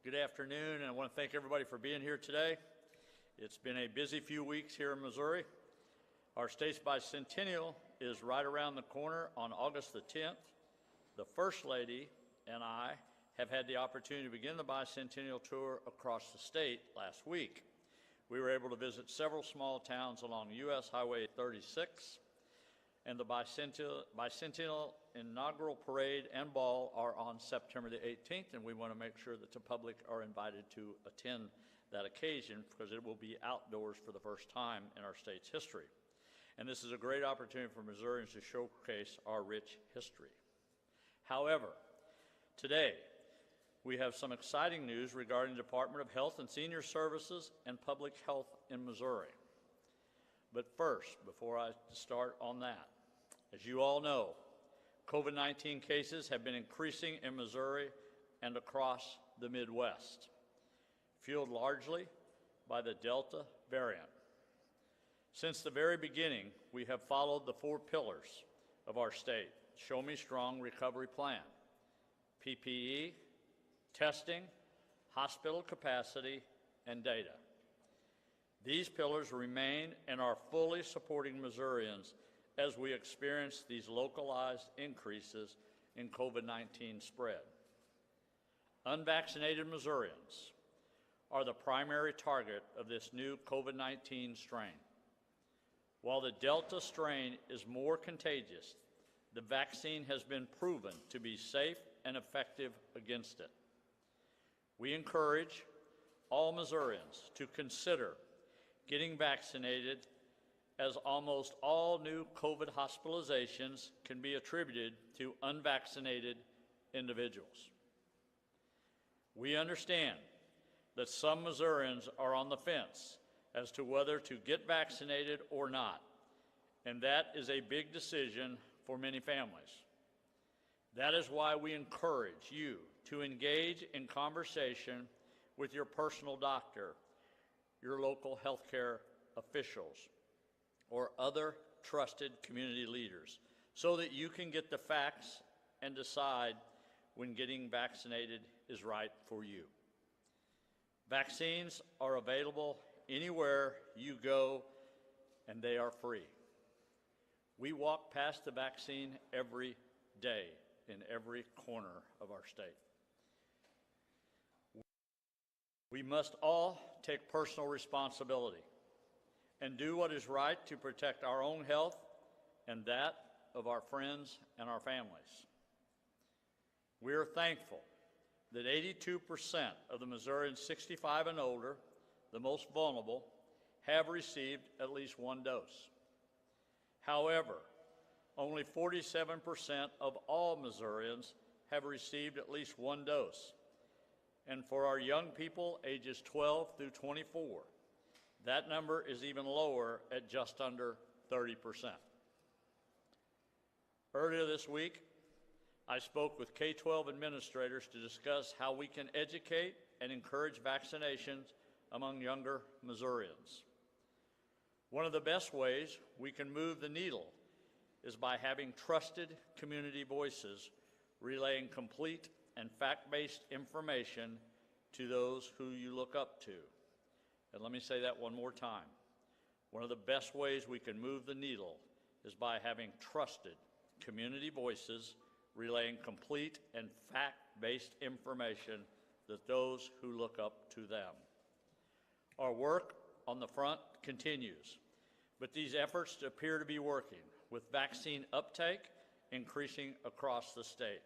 Good afternoon, and I want to thank everybody for being here today. It's been a busy few weeks here in Missouri. Our state's bicentennial is right around the corner on August the 10th. The First Lady and I have had the opportunity to begin the Bicentennial Tour across the state last week. We were able to visit several small towns along U.S. Highway 36, and the Bicentennial inaugural parade and ball are on September the 18th, and we want to make sure that the public are invited to attend that occasion because it will be outdoors for the first time in our state's history. And this is a great opportunity for Missourians to showcase our rich history. However, today we have some exciting news regarding the Department of Health and Senior Services and Public Health in Missouri. But first, before I start on that, as you all know, COVID-19 cases have been increasing in Missouri and across the Midwest, fueled largely by the Delta variant. Since the very beginning, we have followed the 4 pillars of our state: Show Me Strong Recovery Plan, PPE, testing, hospital capacity, and data. These pillars remain and are fully supporting Missourians as we experience these localized increases in COVID-19 spread. Unvaccinated Missourians are the primary target of this new COVID-19 strain. While the Delta strain is more contagious, the vaccine has been proven to be safe and effective against it. We encourage all Missourians to consider getting vaccinated, as almost all new COVID hospitalizations can be attributed to unvaccinated individuals. We understand that some Missourians are on the fence as to whether to get vaccinated or not, and that is a big decision for many families. That is why we encourage you to engage in conversation with your personal doctor, your local healthcare officials, or other trusted community leaders, so that you can get the facts and decide when getting vaccinated is right for you. Vaccines are available anywhere you go, and they are free. We walk past the vaccine every day in every corner of our state. We must all take personal responsibility and do what is right to protect our own health and that of our friends and our families. We are thankful that 82% of the Missourians 65 and older, the most vulnerable, have received at least 1 dose. However, only 47% of all Missourians have received at least 1 dose. And for our young people ages 12 through 24, that number is even lower at just under 30%. Earlier this week, I spoke with K-12 administrators to discuss how we can educate and encourage vaccinations among younger Missourians. One of the best ways we can move the needle is by having trusted community voices relaying complete and fact-based information to those who you look up to. And let me say that one more time. One of the best ways we can move the needle is by having trusted community voices relaying complete and fact-based information to those who look up to them. Our work on the front continues, but these efforts appear to be working, with vaccine uptake increasing across the state.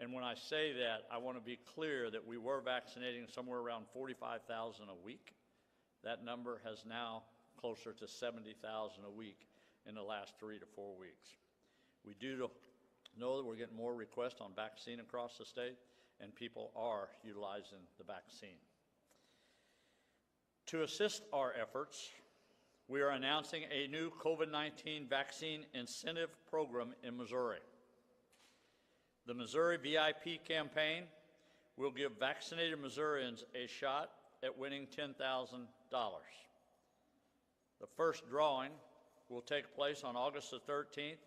And when I say that, I want to be clear that we were vaccinating somewhere around 45,000 a week. That number has now closer to 70,000 a week in the last 3 to 4 weeks. We do know that we're getting more requests on vaccine across the state, and people are utilizing the vaccine. To assist our efforts, we are announcing a new COVID-19 vaccine incentive program in Missouri. The Missouri VIP campaign will give vaccinated Missourians a shot at winning $10,000. The first drawing will take place on August the 13th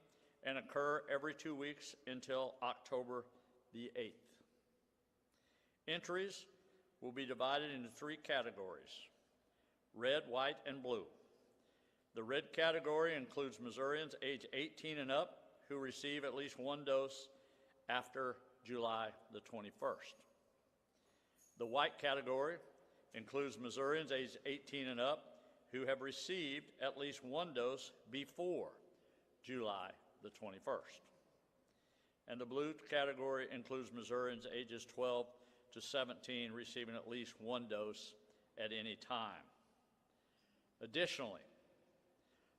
and occur every 2 weeks until October the 8th. Entries will be divided into 3 categories: red, white, and blue. The red category includes Missourians age 18 and up who receive at least 1 dose after July the 21st. The white category includes Missourians aged 18 and up who have received at least 1 dose before July the 21st. And the blue category includes Missourians ages 12 to 17 receiving at least 1 dose at any time. Additionally,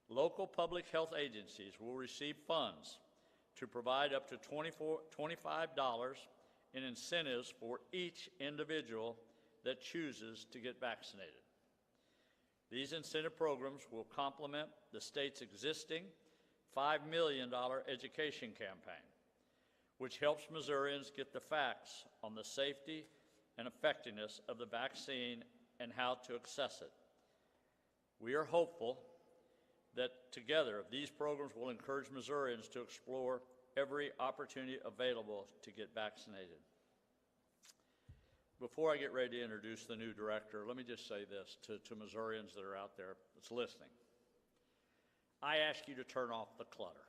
local public health agencies will receive funds to provide up to $25 in incentives for each individual that chooses to get vaccinated. These incentive programs will complement the state's existing $5 million education campaign, which helps Missourians get the facts on the safety and effectiveness of the vaccine and how to access it. We are hopeful that together these programs will encourage Missourians to explore every opportunity available to get vaccinated. Before I get ready to introduce the new director, let me just say this to Missourians that are out there that's listening. I ask you to turn off the clutter,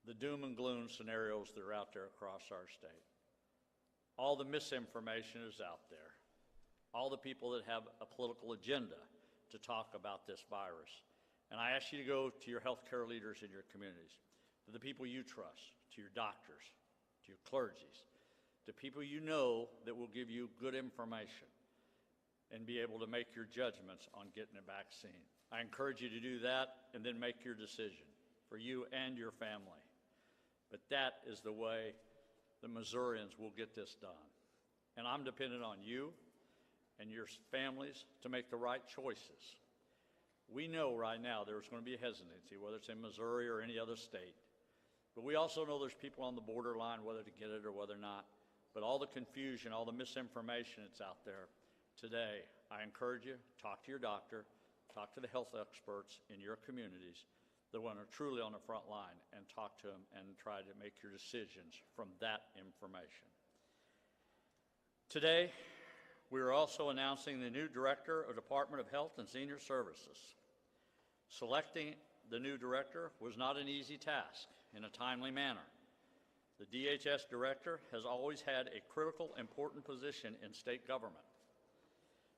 the doom and gloom scenarios that are out there across our state. All the misinformation is out there. All the people that have a political agenda to talk about this virus. And I ask you to go to your healthcare leaders in your communities, to the people you trust, to your doctors, to your clergies, to people you know that will give you good information and be able to make your judgments on getting a vaccine. I encourage you to do that and then make your decision for you and your family. But that is the way the Missourians will get this done. And I'm dependent on you and your families to make the right choices. We know right now there's going to be a hesitancy, whether it's in Missouri or any other state. But we also know there's people on the borderline whether to get it or whether not. But all the confusion, all the misinformation that's out there today, I encourage you, talk to your doctor, talk to the health experts in your communities that are truly on the front line and talk to them and try to make your decisions from that information. Today, we are also announcing the new director of Department of Health and Senior Services. Selecting the new director was not an easy task in a timely manner. The DHS director has always had a critical, important position in state government.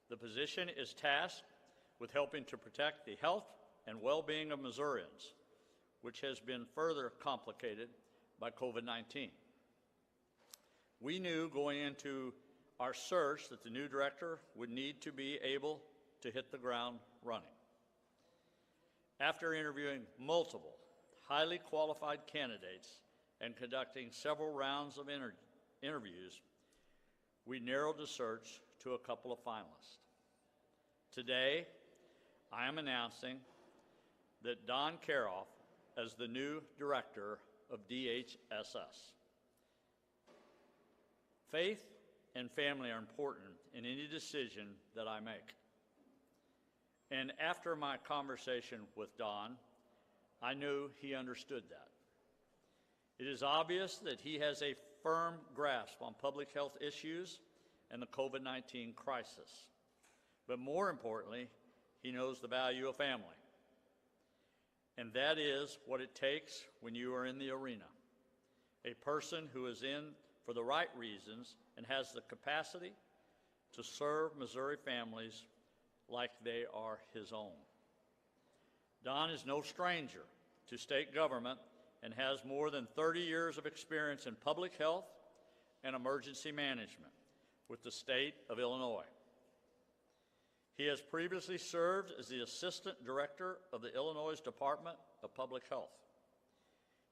The position is tasked with helping to protect the health and well-being of Missourians, which has been further complicated by COVID-19. We knew going into our search that the new director would need to be able to hit the ground running. After interviewing multiple highly qualified candidates and conducting several rounds of interviews, we narrowed the search to a couple of finalists. Today, I am announcing that Don Karoff as the new director of DHSS. Faith and family are important in any decision that I make. And after my conversation with Don, I knew he understood that. It is obvious that he has a firm grasp on public health issues and the COVID-19 crisis. But more importantly, he knows the value of family. And that is what it takes when you are in the arena. A person who is in for the right reasons and has the capacity to serve Missouri families like they are his own. Don is no stranger to state government and has more than 30 years of experience in public health and emergency management with the state of Illinois. He has previously served as the Assistant Director of the Illinois Department of Public Health.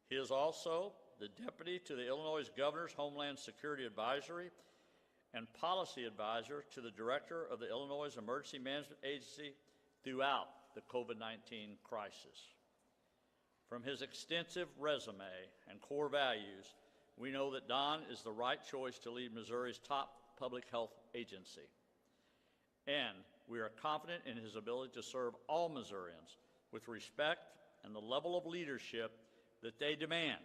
He is also the Deputy to the Illinois Governor's Homeland Security Advisory and Policy Advisor to the Director of the Illinois Emergency Management Agency throughout the COVID-19 crisis. From his extensive resume and core values, we know that Don is the right choice to lead Missouri's top public health agency. And we are confident in his ability to serve all Missourians with respect and the level of leadership that they demand,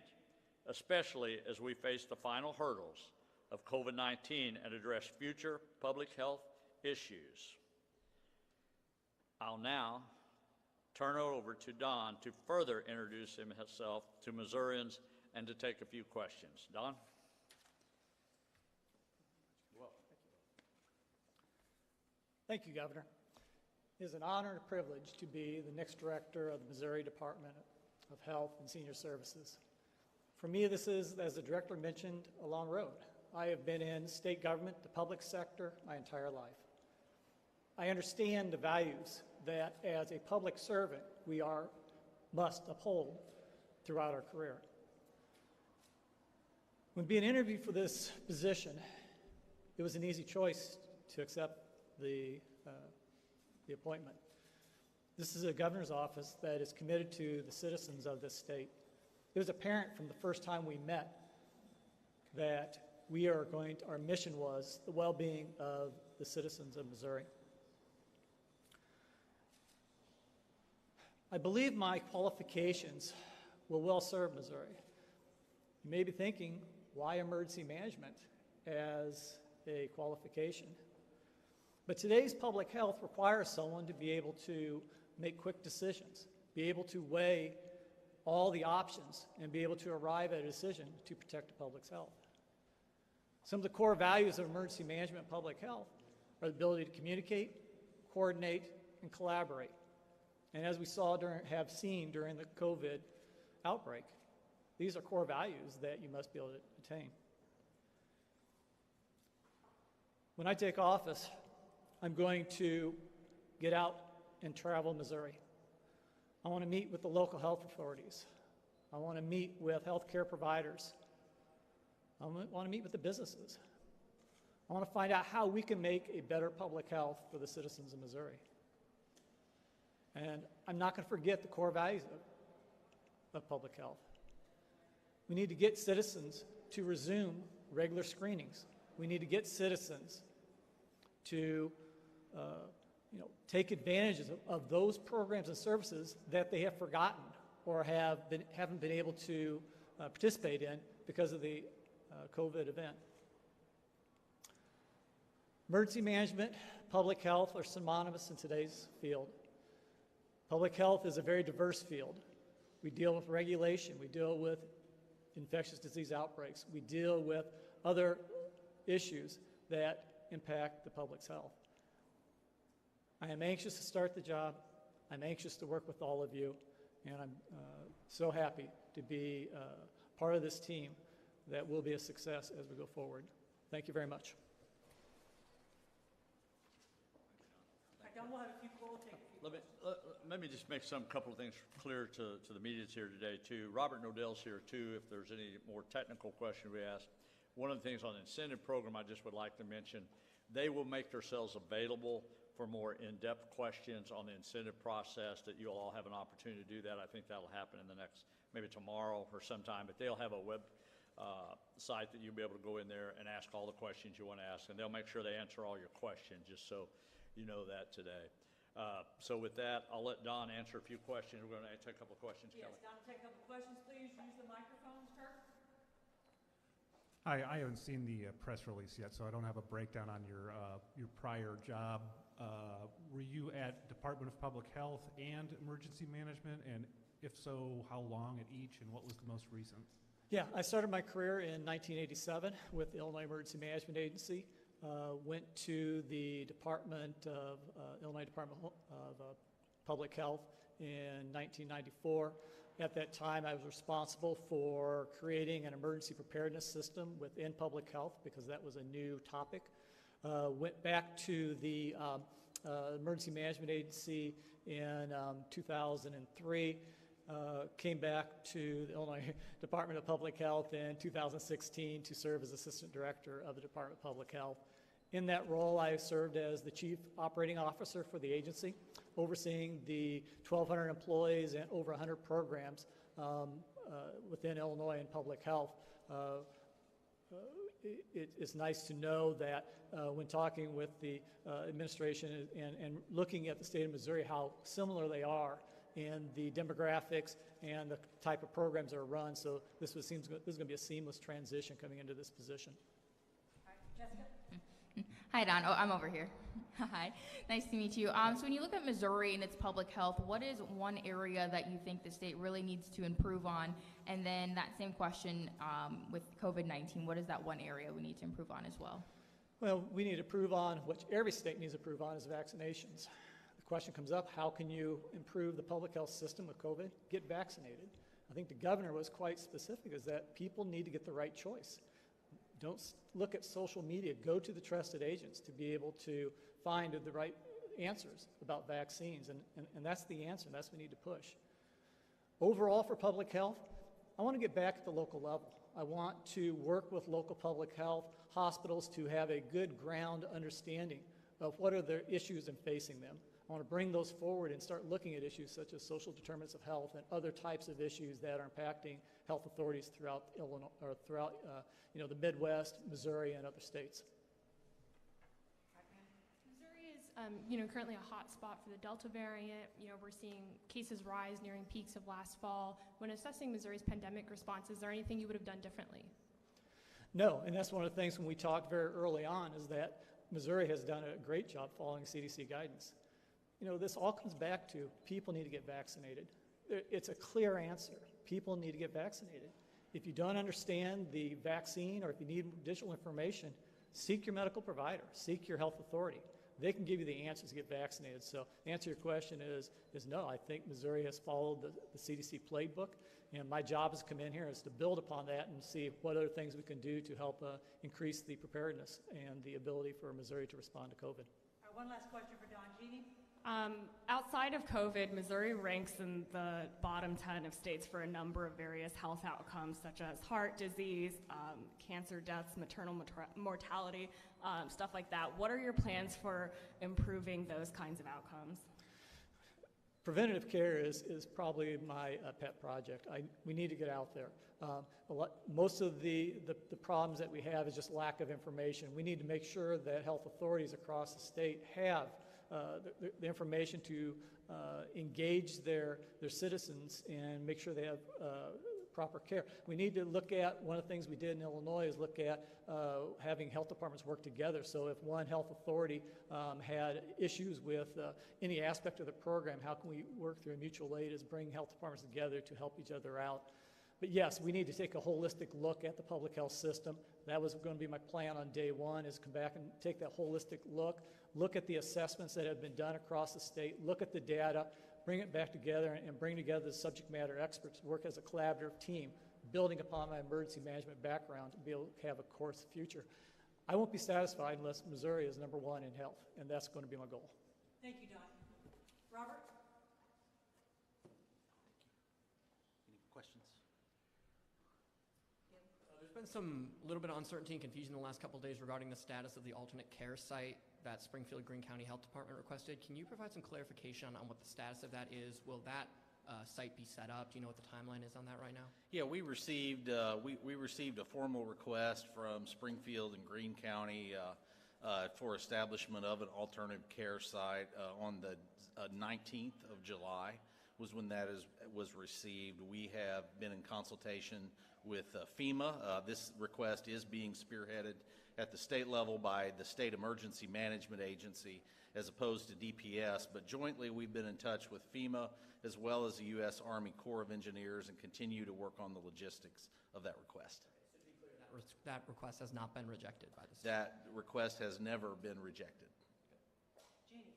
especially as we face the final hurdles of COVID-19 and address future public health issues. I'll now turn it over to Don to further introduce himself to Missourians and to take a few questions. Don? Thank you, Governor. It is an honor and a privilege to be the next director of the Missouri Department of Health and Senior Services. For me, this is, as the director mentioned, a long road. I have been in state government, the public sector, my entire life. I understand the values that as a public servant we must uphold throughout our career. When being interviewed for this position, it was an easy choice to accept the appointment. This is a governor's office that is committed to the citizens of this state. It was apparent from the first time we met that our mission was the well-being of the citizens of Missouri. I believe my qualifications will well serve Missouri. You may be thinking, why emergency management as a qualification? But today's public health requires someone to be able to make quick decisions, be able to weigh all the options, and be able to arrive at a decision to protect the public's health. Some of the core values of emergency management and public health are the ability to communicate, coordinate, and collaborate. And as we have seen during the COVID outbreak, these are core values that you must be able to attain. When I take office, I'm going to get out and travel Missouri. I want to meet with the local health authorities. I want to meet with healthcare providers. I want to meet with the businesses. I want to find out how we can make a better public health for the citizens of Missouri. And I'm not going to forget the core values of public health. We need to get citizens to resume regular screenings. We need to get citizens to take advantage of those programs and services that they have forgotten or haven't been able to participate in because of the COVID event. Emergency management, public health are synonymous in today's field. Public health is a very diverse field. We deal with regulation, we deal with infectious disease outbreaks, we deal with other issues that impact the public's health. I am anxious to start the job. I'm anxious to work with all of you, and I'm so happy to be part of this team that will be a success as we go forward. Thank you very much. Let me just make couple of things clear to the media here today, too. Robert Nodell's here, too, if there's any more technical question we ask. One of the things on the incentive program I just would like to mention, they will make themselves available for more in-depth questions on the incentive process, that you'll all have an opportunity to do that. I think that'll happen in the next, maybe tomorrow or sometime, but they'll have a web site that you'll be able to go in there and ask all the questions you want to ask, and they'll make sure they answer all your questions, just so you know that today. So with that, I'll let Don answer a few questions. We're going to take a couple of questions. Yes, Don, take a couple of questions, please. Use the microphones, Kirk. I haven't seen the press release yet, so I don't have a breakdown on your prior job. Were you at Department of Public Health and Emergency Management, and if so, how long at each, and what was the most recent? Yeah, I started my career in 1987 with the Illinois Emergency Management Agency. Went to the Illinois Department of Public Health in 1994. At that time, I was responsible for creating an emergency preparedness system within public health because that was a new topic. Went back to the Emergency Management Agency in 2003. Came back to the Illinois Department of Public Health in 2016 to serve as Assistant Director of the Department of Public Health. In that role, I served as the Chief Operating Officer for the agency, overseeing the 1,200 employees and over 100 programs within Illinois in public health. It's nice to know that when talking with the administration and looking at the state of Missouri, how similar they are in the demographics and the type of programs that are run. So this is going to be a seamless transition coming into this position. Jessica? Hi, Don. Oh, I'm over here. Hi. Nice to meet you. So when you look at Missouri and its public health, what is one area that you think the state really needs to improve on? And then that same question with COVID-19, what is that one area we need to improve on as well? Well, we need to improve on, what every state needs to improve on, is vaccinations. The question comes up, how can you improve the public health system with COVID? Get vaccinated. I think the governor was quite specific, is that people need to get the right choice. Don't look at social media. Go to the trusted agents to be able to find the right answers about vaccines, and that's the answer. That's what we need to push. Overall, for public health, I want to get back at the local level. I want to work with local public health hospitals to have a good ground understanding of what are the issues in facing them. I want to bring those forward and start looking at issues such as social determinants of health and other types of issues that are impacting health authorities throughout Illinois, or throughout the Midwest, Missouri, and other states. Missouri is, currently a hot spot for the Delta variant. We're seeing cases rise nearing peaks of last fall. When assessing Missouri's pandemic response, is there anything you would have done differently? No, and that's one of the things when we talked very early on, is that Missouri has done a great job following CDC guidance. This all comes back to people need to get vaccinated. It's a clear answer. People need to get vaccinated. If you don't understand the vaccine, or if you need additional information, seek your medical provider, seek your health authority. They can give you the answers to get vaccinated. So the answer to your question is no. I think Missouri has followed the CDC playbook, and my job is to come in here is to build upon that and see what other things we can do to help increase the preparedness and the ability for Missouri to respond to COVID. All right, one last question for Don. Jeannie? Outside of COVID, Missouri ranks in the bottom 10 of states for a number of various health outcomes, such as heart disease, cancer deaths, maternal mortality, stuff like that. What are your plans for improving those kinds of outcomes? Preventative care is probably my pet project. We need to get out there. Most of the problems that we have is just lack of information. We need to make sure that health authorities across the state have the information to engage their citizens and make sure they have proper care. We need to look at, one of the things we did in Illinois is look at having health departments work together. So if one health authority had issues with any aspect of the program, how can we work through a mutual aid as bring health departments together to help each other out? But yes, we need to take a holistic look at the public health system. That was going to be my plan on day one, is come back and take that holistic look at the assessments that have been done across the state, look at the data, bring it back together, and bring together the subject matter experts, work as a collaborative team, building upon my emergency management background to be able to have a course future. I won't be satisfied unless Missouri is number one in health, and that's going to be my goal. Thank you, Don. Robert? Any questions? There's been some little bit of uncertainty and confusion in the last couple of days regarding the status of the alternate care site that Springfield Greene County Health Department requested. Can you provide some clarification on what the status of that is? Will that site be set up? Do you know what the timeline is on that right now? Yeah, we received we received a formal request from Springfield and Greene County for establishment of an alternative care site on the 19th of July was when that was received. We have been in consultation with FEMA. This request is being spearheaded at the state level by the State Emergency Management Agency as opposed to DPS, but jointly we've been in touch with FEMA as well as the U.S. Army Corps of Engineers and continue to work on the logistics of that request. So to be clear, that request has not been rejected by the state? That request has never been rejected. Jeannie?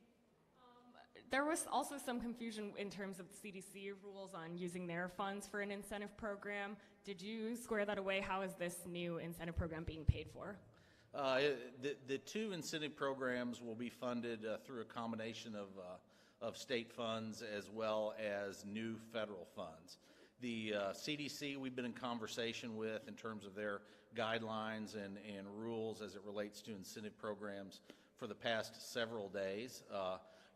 There was also some confusion in terms of the CDC rules on using their funds for an incentive program. Did you square that away? How is this new incentive program being paid for? The two incentive programs will be funded through a combination of state funds as well as new federal funds. The CDC we've been in conversation with in terms of their guidelines and rules as it relates to incentive programs for the past several days.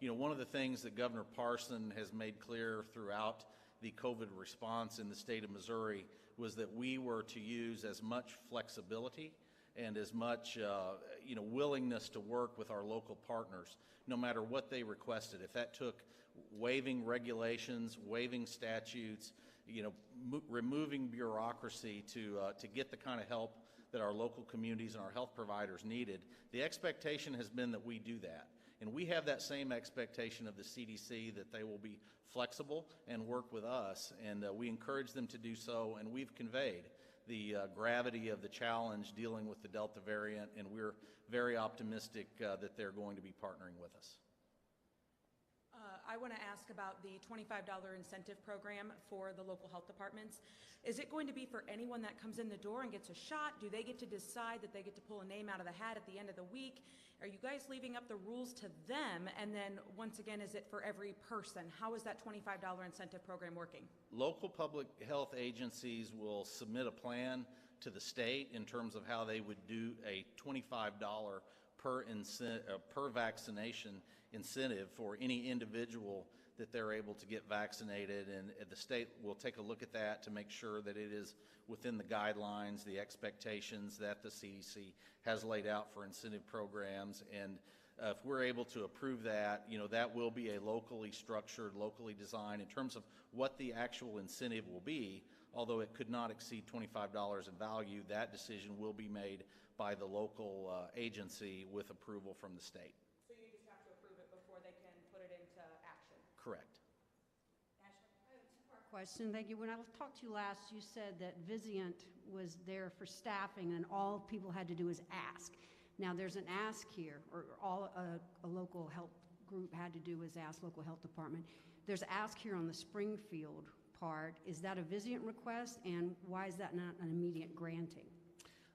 One of the things that Governor Parson has made clear throughout the COVID response in the state of Missouri was that we were to use as much flexibility and as much willingness to work with our local partners, no matter what they requested. If that took waiving regulations, waiving statutes, removing bureaucracy to get the kind of help that our local communities and our health providers needed. The expectation has been that we do that. And we have that same expectation of the CDC, that they will be flexible and work with us, and we encourage them to do so, and we've conveyed the gravity of the challenge dealing with the Delta variant, and we're very optimistic that they're going to be partnering with us. I want to ask about the $25 incentive program for the local health departments. Is it going to be for anyone that comes in the door and gets a shot? Do they get to decide that they get to pull a name out of the hat at the end of the week? Are you guys leaving up the rules to them? And then, once again, is it for every person? How is that $25 incentive program working? Local public health agencies will submit a plan to the state in terms of how they would do a $25 per vaccination incentive for any individual that they're able to get vaccinated, and the state will take a look at that to make sure that it is within the guidelines, the expectations that the CDC has laid out for incentive programs. And if we're able to approve that, that will be a locally structured, locally designed in terms of what the actual incentive will be. Although it could not exceed $25 in value, that decision will be made by the local agency with approval from the state. So you just have to approve it before they can put it into action? Correct. Ashley? I have a two-part question. Thank you. When I talked to you last, you said that Vizient was there for staffing and all people had to do is ask. Now, there's an ask here, or all a local health group had to do was ask local health department. There's ask here on the Springfield part. Is that a Vizient request, and why is that not an immediate granting?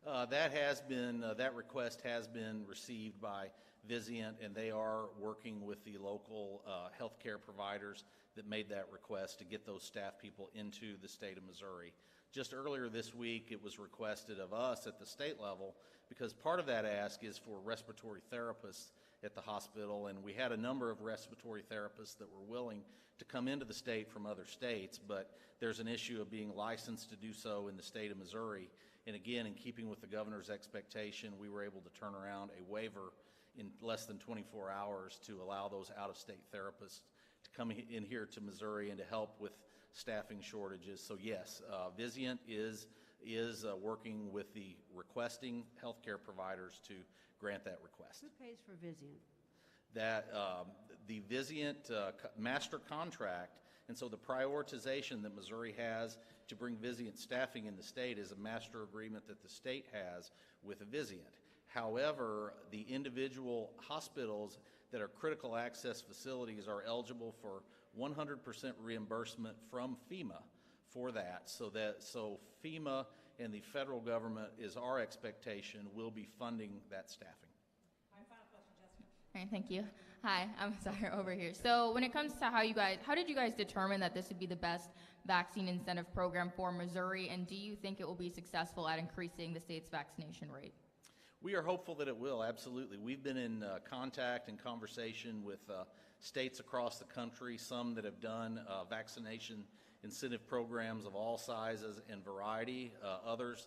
That request has been received by Vizient, and they are working with the local healthcare providers that made that request to get those staff people into the state of Missouri. Just earlier this week, it was requested of us at the state level, because part of that ask is for respiratory therapists at the hospital, and we had a number of respiratory therapists that were willing to come into the state from other states, but there's an issue of being licensed to do so in the state of Missouri. And again, in keeping with the governor's expectation, we were able to turn around a waiver in less than 24 hours to allow those out-of-state therapists to come in here to Missouri and to help with staffing shortages. So yes, Vizient is working with the requesting healthcare providers to grant that request. Who pays for Vizient? That the Vizient master contract, and so the prioritization that Missouri has to bring Vizient staffing in the state is a master agreement that the state has with Vizient. However, the individual hospitals that are critical access facilities are eligible for 100% reimbursement from FEMA for that. So FEMA and the federal government, is our expectation, will be funding that staffing. My final question, Jessica. All right, thank you. Hi, I'm Sarah over here. So when it comes to how did you guys determine that this would be the best vaccine incentive program for Missouri, and do you think it will be successful at increasing the state's vaccination rate? We are hopeful that it will, absolutely. We've been in contact and conversation with states across the country, some that have done vaccination incentive programs of all sizes and variety, others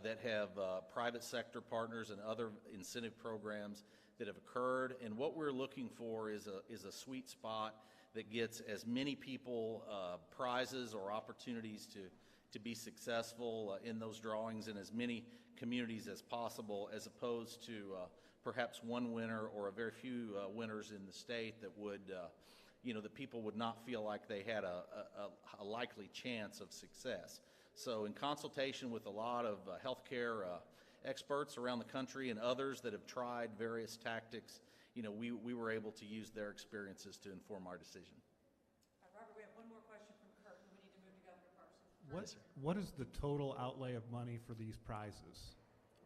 that have private sector partners and other incentive programs that have occurred. And what we're looking for is a sweet spot that gets as many people prizes or opportunities to be successful in those drawings in as many communities as possible, as opposed to perhaps one winner or a very few winners in the state that would, that people would not feel like they had a likely chance of success. So in consultation with a lot of healthcare experts around the country and others that have tried various tactics, we were able to use their experiences to inform our decision. Robert, we have one more question from Kurt, and we need to move to Governor Parson. What is the total outlay of money for these prizes,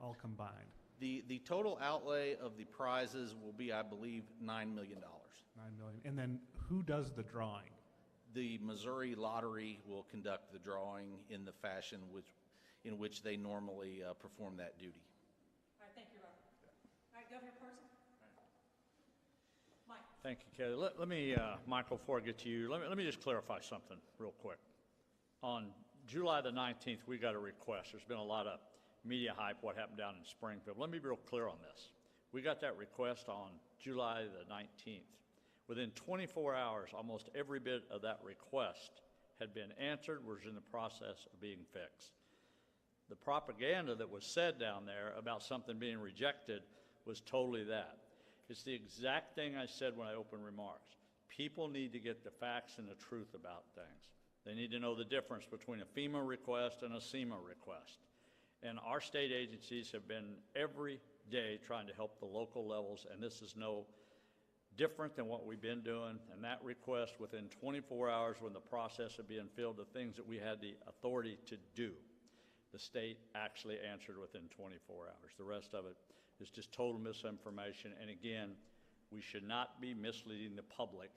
all combined? The total outlay of the prizes will be, I believe, $9 million. $9 million. And then who does the drawing? The Missouri Lottery will conduct the drawing in the fashion in which they normally perform that duty. All right, thank you, Robert. All right, Governor Parson. Mike. Thank you, Kelly. Let me, Michael, before I get to you, let me just clarify something real quick. On July the 19th, we got a request. There's been a lot of media hype, what happened down in Springfield. Let me be real clear on this. We got that request on July the 19th. Within 24 hours, almost every bit of that request had been answered, was in the process of being fixed. The propaganda that was said down there about something being rejected was totally that. It's the exact thing I said when I opened remarks. People need to get the facts and the truth about things. They need to know the difference between a FEMA request and a SEMA request. And our state agencies have been every day trying to help the local levels, and this is no different than what we've been doing. And that request, within 24 hours when the process of being filled, the things that we had the authority to do, the state actually answered within 24 hours. The rest of it is just total misinformation. And again, we should not be misleading the public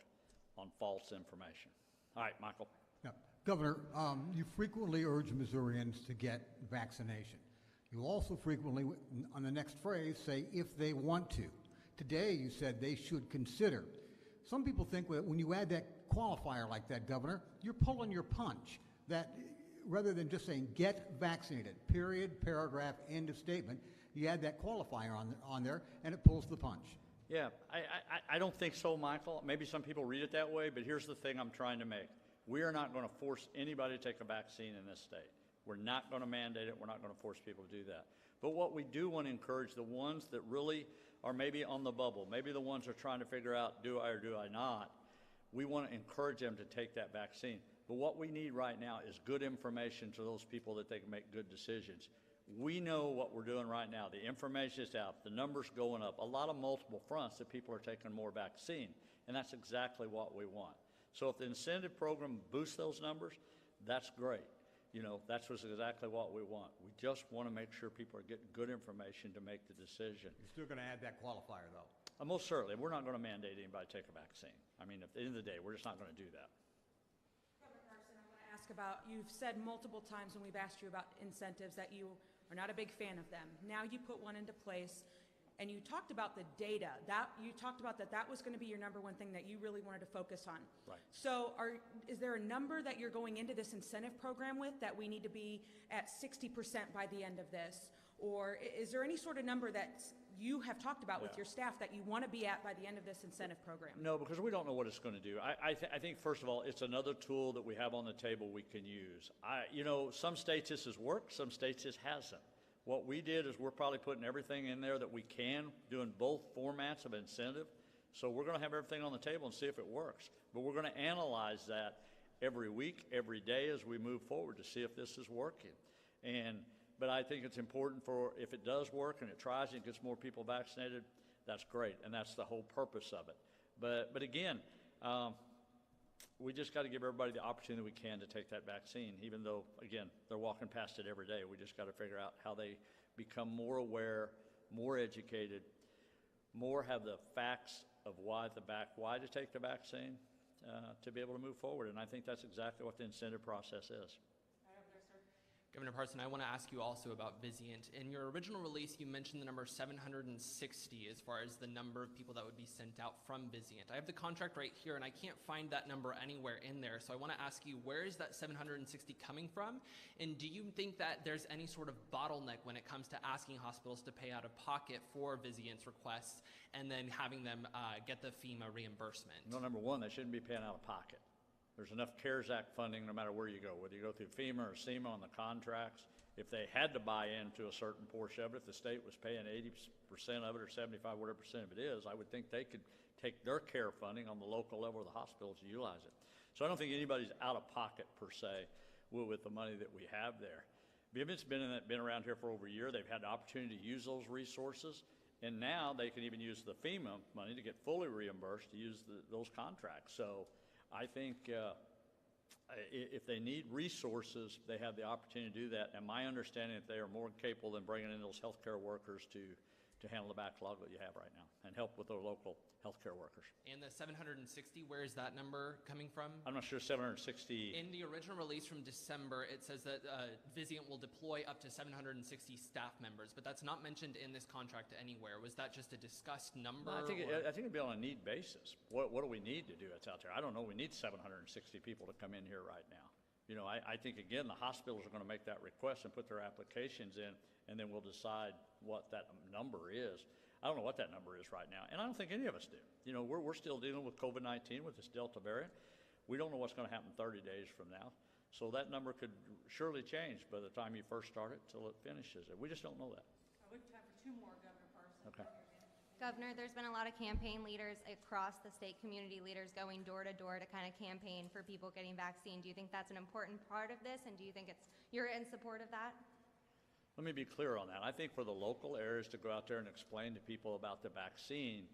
on false information. All right, Michael. Yeah. Governor, you frequently urge Missourians to get vaccination. You also frequently, on the next phrase, say if they want to. Today you said they should consider. Some people think that when you add that qualifier like that, Governor, you're pulling your punch. That rather than just saying get vaccinated, period, paragraph, end of statement, you add that qualifier on there and it pulls the punch. Yeah, I don't think so, Michael. Maybe some people read it that way, but here's the thing I'm trying to make. We are not going to force anybody to take a vaccine in this state. We're not going to mandate it. We're not going to force people to do that. But what we do want to encourage the ones that really are maybe on the bubble, maybe the ones that are trying to figure out, do I or do I not, we want to encourage them to take that vaccine. But what we need right now is good information to those people that they can make good decisions. We know what we're doing right now. The information is out. The numbers going up. A lot of multiple fronts that people are taking more vaccine, and that's exactly what we want. So if the incentive program boosts those numbers, that's great. You know, that's exactly what we want. We just want to make sure people are getting good information to make the decision. You're still going to add that qualifier, though. Most certainly. We're not going to mandate anybody take a vaccine. I mean, at the end of the day, we're just not going to do that. Governor Parson, I want to ask about, you've said multiple times when we've asked you about incentives that you are not a big fan of them. Now you put one into place, and you talked about the data. You talked about that was going to be your number one thing that you really wanted to focus on. Right. So is there a number that you're going into this incentive program with that we need to be at 60% by the end of this? Or is there any sort of number that you have talked about with your staff that you want to be at by the end of this incentive program? No, because we don't know what it's going to do. I think, first of all, it's another tool that we have on the table we can use. You know, some states this has worked, some states this hasn't. What we did is we're probably putting everything in there that we can, doing both formats of incentive. So we're going to have everything on the table and see if it works. But we're going to analyze that every week, every day as we move forward to see if this is working. But I think it's important for, if it does work and it tries and it gets more people vaccinated, that's great, and that's the whole purpose of it. But again, we just got to give everybody the opportunity we can to take that vaccine, even though, again, they're walking past it every day. We just got to figure out how they become more aware, more educated, more have the facts of why to take the vaccine to be able to move forward. And I think that's exactly what the incentive process is. Governor Parson, I want to ask you also about Vizient. In your original release, you mentioned the number 760 as far as the number of people that would be sent out from Vizient. I have the contract right here, and I can't find that number anywhere in there. So I want to ask you, where is that 760 coming from? And do you think that there's any sort of bottleneck when it comes to asking hospitals to pay out of pocket for Vizient's requests and then having them get the FEMA reimbursement? No, number one, they shouldn't be paying out of pocket. There's enough CARES Act funding no matter where you go, whether you go through FEMA or SEMA on the contracts. If they had to buy into a certain portion of it, if the state was paying 80% of it or 75, whatever percent of it is, I would think they could take their care funding on the local level of the hospitals and utilize it. So I don't think anybody's out of pocket per se with the money that we have there. Vivient's been around here for over a year. They've had the opportunity to use those resources, and now they can even use the FEMA money to get fully reimbursed to use those contracts. So I think if they need resources, they have the opportunity to do that. And my understanding is they are more capable than bringing in those healthcare workers to handle the backlog that you have right now and help with their local healthcare workers. And the 760, where is that number coming from? I'm not sure 760. In the original release from December, it says that Vizient will deploy up to 760 staff members, but that's not mentioned in this contract anywhere. Was that just a discussed number? I think it'd be on a need basis. What do we need to do that's out there? I don't know. We need 760 people to come in here right now. You know, I think, again, the hospitals are going to make that request and put their applications in, and then we'll decide what that number is. I don't know what that number is right now, and I don't think any of us do. You know, we're still dealing with COVID-19 with this Delta variant. We don't know what's going to happen 30 days from now. So that number could surely change by the time you first start it till it finishes. We just don't know that. We have time for two more, Governor Parson. Okay. Governor, there's been a lot of campaign leaders across the state, community leaders going door to door to kind of campaign for people getting vaccine. Do you think that's an important part of this, and do you think you're in support of that? Let me be clear on that. I think for the local areas to go out there and explain to people about the vaccine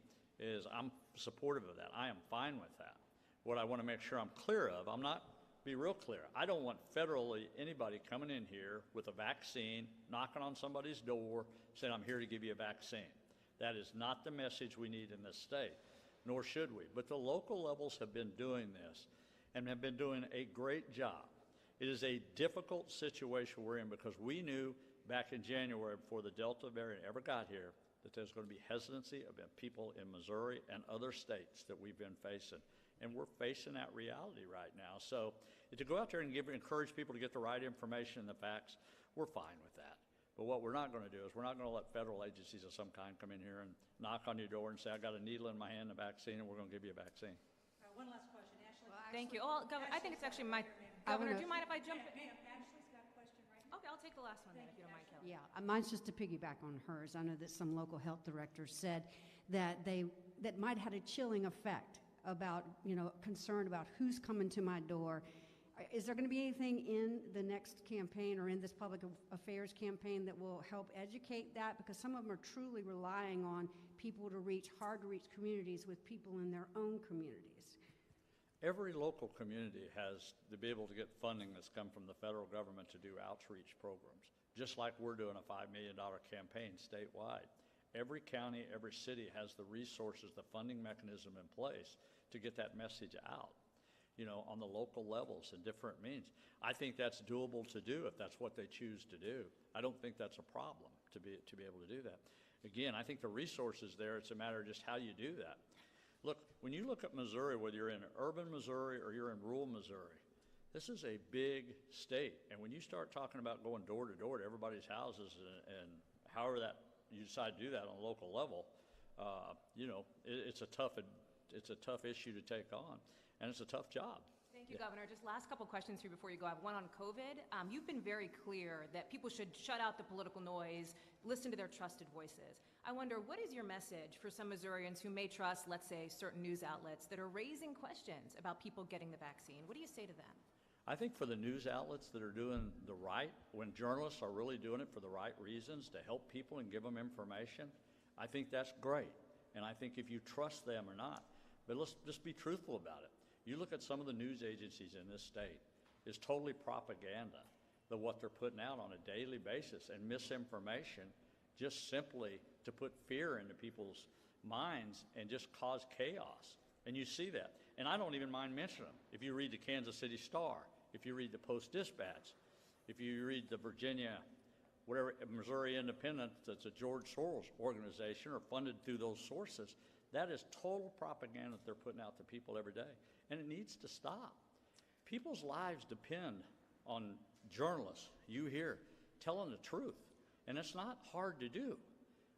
I'm supportive of that. I am fine with that. What I want to make sure I'm clear of, be real clear. I don't want federally anybody coming in here with a vaccine, knocking on somebody's door, saying, I'm here to give you a vaccine. That is not the message we need in this state, nor should we. But the local levels have been doing this and have been doing a great job. It is a difficult situation we're in because we knew back in January before the Delta variant ever got here that there's going to be hesitancy of people in Missouri and other states that we've been facing. And we're facing that reality right now. So to go out there and encourage people to get the right information and the facts, we're fine with that. But what we're not going to do is we're not going to let federal agencies of some kind come in here and knock on your door and say, I got a needle in my hand, a vaccine, and we're going to give you a vaccine. One last question. Ashley. Thank you. Oh, Governor, I think it's actually my, Governor, do you mind if I jump in? Ma'am, Ashley's got a question right now. Okay, I'll take the last one then, if you don't mind, Kelly. Yeah, mine's just to piggyback on hers. I know that some local health directors said that that might have had a chilling effect about, concern about who's coming to my door. Is there going to be anything in the next campaign or in this public affairs campaign that will help educate that? Because some of them are truly relying on people to reach hard-to-reach communities with people in their own communities. Every local community has to be able to get funding that's come from the federal government to do outreach programs, just like we're doing a $5 million campaign statewide. Every county, every city has the resources, the funding mechanism in place to get that message out, on the local levels and different means. I think that's doable to do if that's what they choose to do. I don't think that's a problem to be able to do that. Again, I think the resources there, it's a matter of just how you do that. Look, when you look at Missouri, whether you're in urban Missouri or you're in rural Missouri, this is a big state. And when you start talking about going door to door to everybody's houses and however that you decide to do that on a local level, it's a tough issue to take on, and it's a tough job. Thank you, Governor. Just last couple questions for you before you go. I have one on COVID. You've been very clear that people should shut out the political noise, listen to their trusted voices. I wonder, what is your message for some Missourians who may trust, let's say, certain news outlets that are raising questions about people getting the vaccine? What do you say to them? I think for the news outlets that are doing the right, when journalists are really doing it for the right reasons to help people and give them information, I think that's great. And I think if you trust them or not, but let's just be truthful about it. You look at some of the news agencies in this state, it's totally propaganda, what they're putting out on a daily basis, and misinformation just simply to put fear into people's minds and just cause chaos. And you see that. And I don't even mind mentioning them. If you read the Kansas City Star, if you read the Post-Dispatch, if you read the Missouri Independent, that's a George Soros organization or funded through those sources, that is total propaganda that they're putting out to people every day. And it needs to stop. People's lives depend on journalists, you here, telling the truth. And it's not hard to do.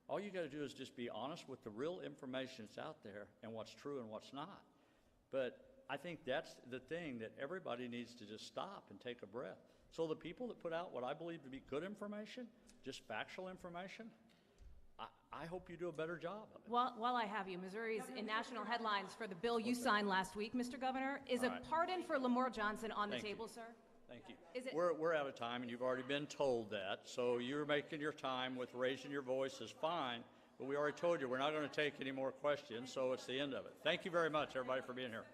All you got to do is just be honest with the real information that's out there and what's true and what's not. But I think that's the thing that everybody needs to just stop and take a breath. So the people that put out what I believe to be good information, just factual information, I hope you do a better job of it. While I have you, Missouri's in national headlines for the bill you signed last week, Mr. Governor. Is a pardon for Lamar Johnson on the table, sir? Thank you. We're out of time, and you've already been told that. So you're making your time with raising your voice is fine, but we already told you we're not going to take any more questions, so it's the end of it. Thank you very much, everybody, for being here.